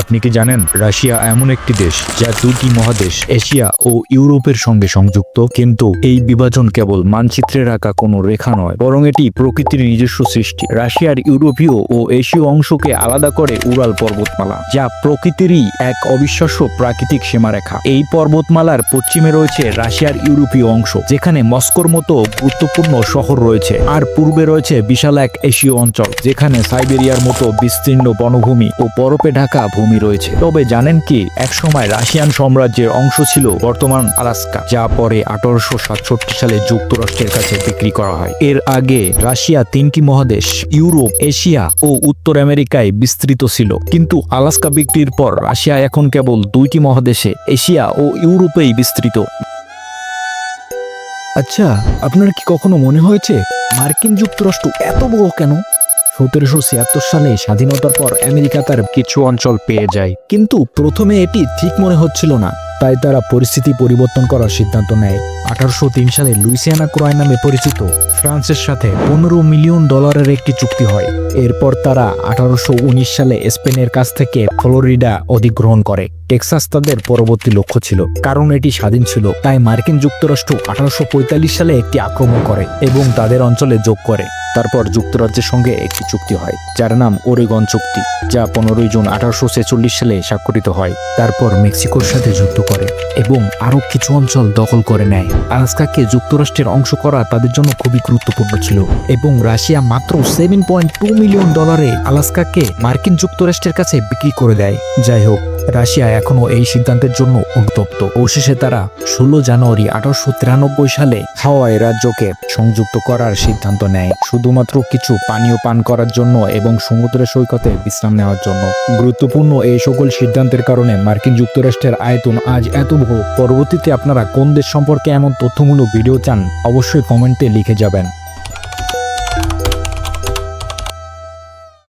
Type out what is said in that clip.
আপনি কি জানেন রাশিয়া এমন একটি দেশ যা দুটি মহাদেশ এশিয়া ও ইউরোপের সঙ্গে সংযুক্ত, কিন্তু এই বিভাজন কেবল মানচিত্রে রাখা কোনো রেখা নয়, বরং এটি প্রকৃতির নিজস্ব সৃষ্টি। রাশিয়ার ইউরোপীয় ও এশীয় অংশকে আলাদা করে উরাল পর্বতমালা, যা প্রকৃতিরই এক অবিশ্বাস্য প্রাকৃতিক সীমারেখা। এই পর্বতমালার পশ্চিমে রয়েছে রাশিয়ার ইউরোপীয় অংশ, যেখানে মস্কোর মতো গুরুত্বপূর্ণ শহর রয়েছে, আর পূর্বে রয়েছে বিশাল এক এশীয় অঞ্চল, যেখানে সাইবেরিয়ার মতো বিস্তীর্ণ বনভূমি ও বরফে ঢাকা ভূমি রয়েছে। তবে জানেন কি, একসময় রাশিয়ান সাম্রাজ্যের অংশ ছিল বর্তমান আলাস্কা, যা পরে 1867 সালে যুক্তরাষ্ট্রের কাছে বিক্রি করা হয়। এর আগে রাশিয়া তিনটি মহাদেশ ইউরোপ, এশিয়া ও উত্তর আমেরিকায় বিস্তৃত ছিল, কিন্তু আলাস্কা বিক্রির পর রাশিয়া এখন কেবল দুইটি মহাদেশে এশিয়া ও ইউরোপেই বিস্তৃত। আচ্ছা, আপনার কি কখনো মনে হয়েছে মার্কিন যুক্তরাষ্ট্র এত বড় কেন? 1776 সালে স্বাধীনতার পর আমেরিকা তার কিছু অঞ্চল পেয়ে যায়, কিন্তু প্রথমে এটি ঠিক মনে হচ্ছিল না। তাই তারা পরিস্থিতি পরিবর্তন করার সিদ্ধান্ত নেয়। 1803 সালে লুইসিয়ানা ক্রয় নামে পরিচিত ফ্রান্সের সাথে $15 মিলিয়ন একটি চুক্তি হয়। এরপর তারা 1819 সালে স্পেনের কাছ থেকে ফ্লোরিডা অধিগ্রহণ করে। টেক্সাস তাদের পরবর্তী লক্ষ্য ছিল, কারণ এটি স্বাধীন ছিল। তাই মার্কিন যুক্তরাষ্ট্র 1845 সালে একটি আক্রমণ করে এবং তাদের অঞ্চলে যোগ করে। তারপর যুক্তরাজ্যের সঙ্গে একটি চুক্তি হয়, যার নাম ওরেগন চুক্তি, যা 15 জুন 1846 সালে স্বাক্ষরিত হয়। তারপর মেক্সিকোর সাথে যুদ্ধ করে এবং আরও কিছু অঞ্চল দখল করে নেয়। আলাস্কাকে যুক্তরাষ্ট্রের অংশ করা তাদের জন্য খুবই গুরুত্বপূর্ণ ছিল, এবং রাশিয়া মাত্র $7.2 মিলিয়ন আলাস্কাকে মার্কিন যুক্তরাষ্ট্রের কাছে বিক্রি করে দেয়। যাই হোক, রাশিয়া এখনও এই সিদ্ধান্তের জন্য উত্তপ্ত। অবশেষে তারা 16 জানুয়ারি 1893 সালে হাওয়াই রাজ্যকে সংযুক্ত করার সিদ্ধান্ত নেয়, শুধুমাত্র কিছু পানীয় পান করার জন্য এবং সমুদ্র সৈকতে বিশ্রাম নেওয়ার জন্য। গুরুত্বপূর্ণ এই সকল সিদ্ধান্তের কারণে মার্কিন যুক্তরাষ্ট্রের আয়তন আজ এত বড়। পরবর্তীতে আপনারা কোন দেশ সম্পর্কে এমন তথ্যমূলক ভিডিও চান, অবশ্যই কমেন্টে লিখে যাবেন।